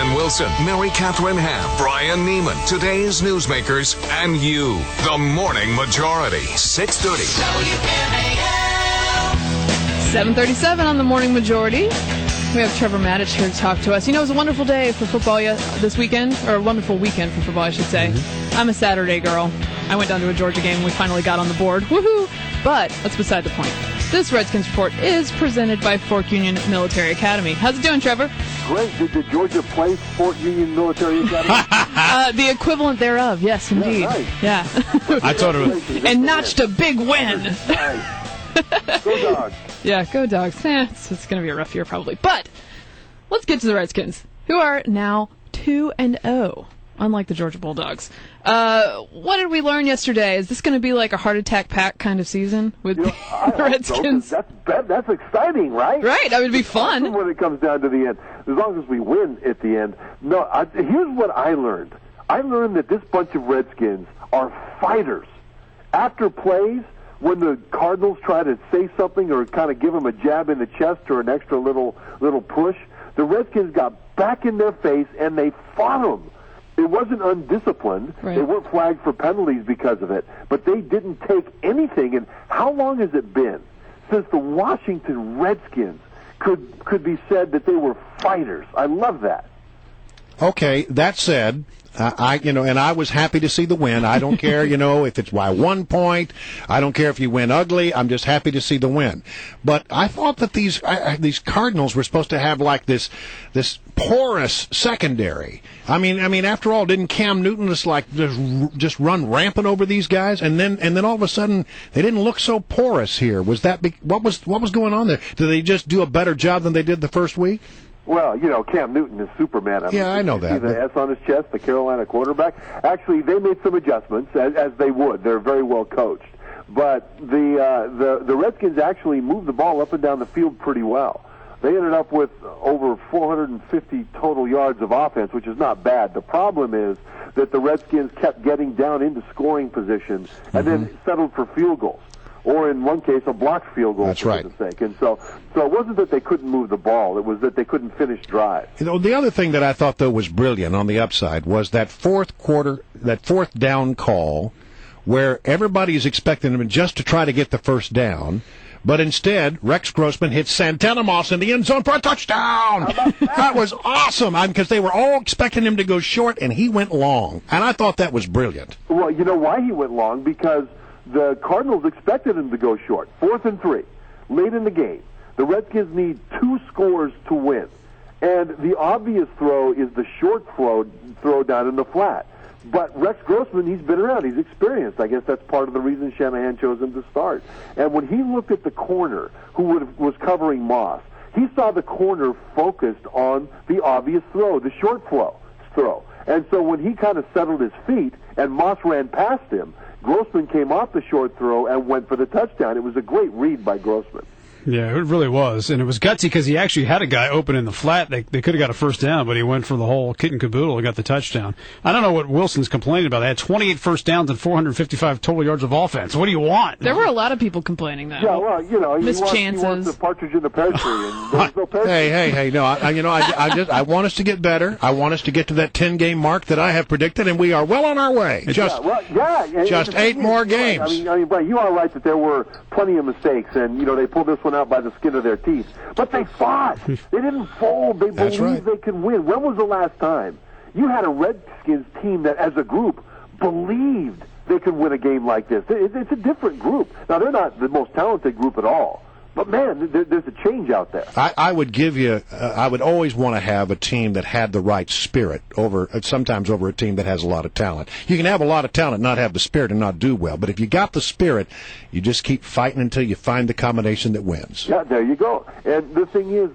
Brian Wilson, Mary Catherine Ham, Brian Neiman, today's newsmakers, and you. The Morning Majority, 6:30. WMAL. 7:37 on the Morning Majority. We have Trevor Matich here to talk to us. You know, it was a wonderful day for football this weekend, or a wonderful weekend for football, I should say. I'm a Saturday girl. I went down to a Georgia game and we finally got on the board. Woohoo! But that's beside the point. This Redskins report is presented by Fort Union Military Academy. How's it doing, Trevor? Great. Did Georgia play Fort Union Military Academy? The equivalent thereof, yes, indeed. Yeah, nice. Yeah. I thought it was. And notched a big win. Nice. Go Dogs. Yeah, go Dogs. It's going to be a rough year probably. But let's get to the Redskins, who are now 2-0, unlike the Georgia Bulldogs. What did we learn yesterday? Is this going to be like a heart attack pack kind of season with the Redskins? So, that's exciting, right? Right, that would be fun. Awesome when it comes down to the end, as long as we win at the end. No, here's what I learned. I learned that this bunch of Redskins are fighters. After plays, when the Cardinals try to say something or kind of give them a jab in the chest or an extra little push, the Redskins got back in their face and they fought them. It wasn't undisciplined. Right. They weren't flagged for penalties because of it, but they didn't take anything. And how long has it been since the Washington Redskins could be said that they were fighters? I love that. Okay, that said, I was happy to see the win. I don't care, if it's by 1 point. I don't care if you win ugly. I'm just happy to see the win. But I thought that these Cardinals were supposed to have like this porous secondary. I mean, after all, didn't Cam Newton just run rampant over these guys? And then all of a sudden they didn't look so porous here. Was that what was going on there? Did they just do a better job than they did the first week? Well, Cam Newton is Superman. I know that. See the S on his chest, the Carolina quarterback. Actually, they made some adjustments, as they would. They're very well coached. But the Redskins actually moved the ball up and down the field pretty well. They ended up with over 450 total yards of offense, which is not bad. The problem is that the Redskins kept getting down into scoring position and then settled for field goals. Or in one case, a blocked field goal. That's for right. goodness sake. And so it wasn't that they couldn't move the ball; it was that they couldn't finish drives. The other thing that I thought though was brilliant on the upside was that fourth down call, where everybody is expecting them just to try to get the first down. But instead, Rex Grossman hit Santana Moss in the end zone for a touchdown. That was awesome because they were all expecting him to go short, and he went long. And I thought that was brilliant. Well, you know why he went long? Because the Cardinals expected him to go short. 4th and 3, late in the game. The Redskins need 2 scores to win. And the obvious throw is the short throw down in the flat. But Rex Grossman, he's been around. He's experienced. I guess that's part of the reason Shanahan chose him to start. And when he looked at the corner who was covering Moss, he saw the corner focused on the obvious throw, the short throw. And so when he kind of settled his feet and Moss ran past him, Grossman came off the short throw and went for the touchdown. It was a great read by Grossman. Yeah, it really was. And it was gutsy because he actually had a guy open in the flat. They could have got a first down, but he went for the whole kit and caboodle and got the touchdown. I don't know what Wilson's complaining about. They had 28 first downs and 455 total yards of offense. What do you want? There were a lot of people complaining that. Yeah, well, missed he chances. wants the partridge in the pear tree, and there's no pear tree. Hey, no, I want us to get better. I want us to get to that 10-game mark that I have predicted, and we are well on our way. Just 8 more games. Right. I mean, Brian, you are right that there were plenty of mistakes, and they pulled this one out by the skin of their teeth. But they fought. They didn't fold. They believed they could win. When was the last time you had a Redskins team that, as a group, believed they could win a game like this? It's a different group. Now, they're not the most talented group at all. But, man, there's a change out there. I would always want to have a team that had the right spirit sometimes over a team that has a lot of talent. You can have a lot of talent, not have the spirit, and not do well. But if you got the spirit, you just keep fighting until you find the combination that wins. Yeah, there you go. And the thing is,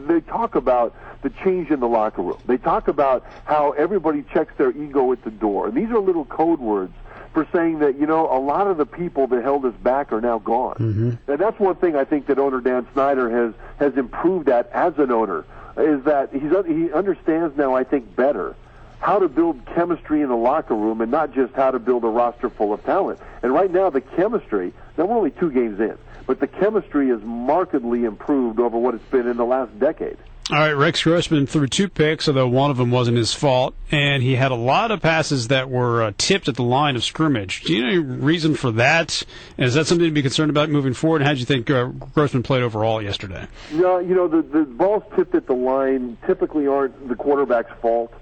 they talk about the change in the locker room. They talk about how everybody checks their ego at the door. And these are little code words for saying that, a lot of the people that held us back are now gone. And that's one thing I think that owner Dan Snyder has improved at as an owner, is that he understands now, I think, better how to build chemistry in the locker room and not just how to build a roster full of talent. And right now, the chemistry, now we're only 2 games in, but the chemistry is markedly improved over what it's been in the last decade. All right, Rex Grossman threw 2 picks, although one of them wasn't his fault, and he had a lot of passes that were tipped at the line of scrimmage. Do you know any reason for that? And is that something to be concerned about moving forward? And how do you think Grossman played overall yesterday? Yeah, the balls tipped at the line typically aren't the quarterback's fault.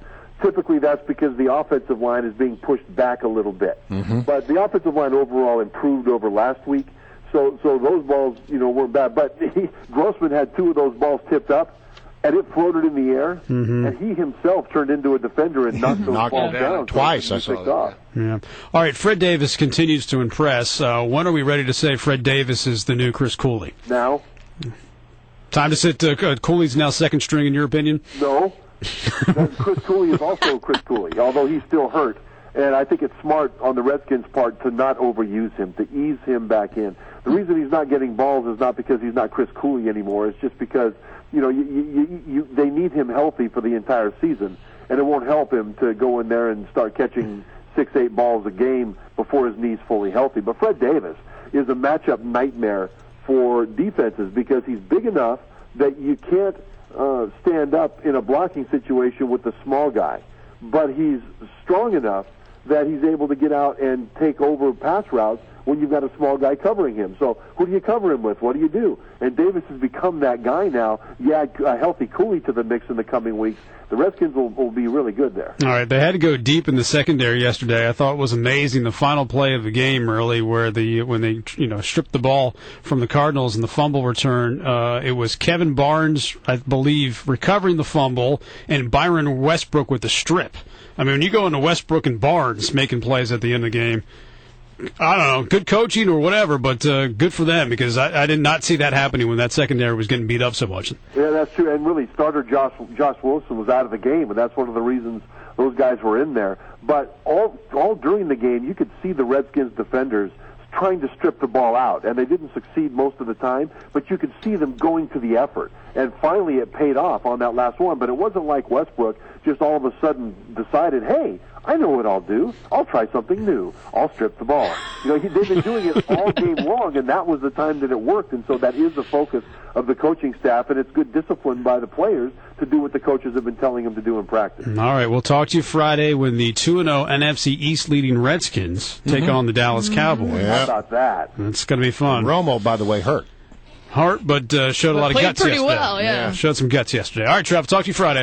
Typically, that's because the offensive line is being pushed back a little bit. Mm-hmm. But the offensive line overall improved over last week, so those balls, weren't bad. But Grossman had 2 of those balls tipped up, and it floated in the air, and he himself turned into a defender and knocked those balls down twice. I saw that. Yeah. All right, Fred Davis continues to impress. When are we ready to say Fred Davis is the new Chris Cooley? Now. Time to sit Cooley's now second string, in your opinion? No. Chris Cooley is also Chris Cooley, although he's still hurt. And I think it's smart on the Redskins' part to not overuse him, to ease him back in. The reason he's not getting balls is not because he's not Chris Cooley anymore. It's just because they need him healthy for the entire season, and it won't help him to go in there and start catching 6-8 balls a game before his knee's fully healthy. But Fred Davis is a matchup nightmare for defenses because he's big enough that you can't stand up in a blocking situation with the small guy, but he's strong enough that he's able to get out and take over pass routes when you've got a small guy covering him. So who do you cover him with? What do you do? And Davis has become that guy now. You add a healthy Cooley to the mix in the coming weeks, the Redskins will be really good there. All right, they had to go deep in the secondary yesterday. I thought it was amazing, the final play of the game, really, where when they stripped the ball from the Cardinals in the fumble return. It was Kevin Barnes, I believe, recovering the fumble, and Byron Westbrook with the strip. I mean, when you go into Westbrook and Barnes making plays at the end of the game, I don't know, good coaching or whatever, but good for them because I did not see that happening when that secondary was getting beat up so much. Yeah, that's true. And really, starter Josh Wilson was out of the game, and that's one of the reasons those guys were in there. But all during the game, you could see the Redskins defenders trying to strip the ball out, and they didn't succeed most of the time, but you could see them going to the effort. And finally, it paid off on that last one, but it wasn't like Westbrook just all of a sudden decided, hey, I know what I'll do. I'll try something new. I'll strip the ball. They've been doing it all game long, and that was the time that it worked. And so that is the focus of the coaching staff, and it's good discipline by the players to do what the coaches have been telling them to do in practice. All right, we'll talk to you Friday when the 2-0 NFC East leading Redskins take on the Dallas Cowboys. How about that? It's going to be fun. And Romo, by the way, hurt. But showed a lot of guts yesterday. Played pretty well, yeah. Showed some guts yesterday. All right, Trev, talk to you Friday.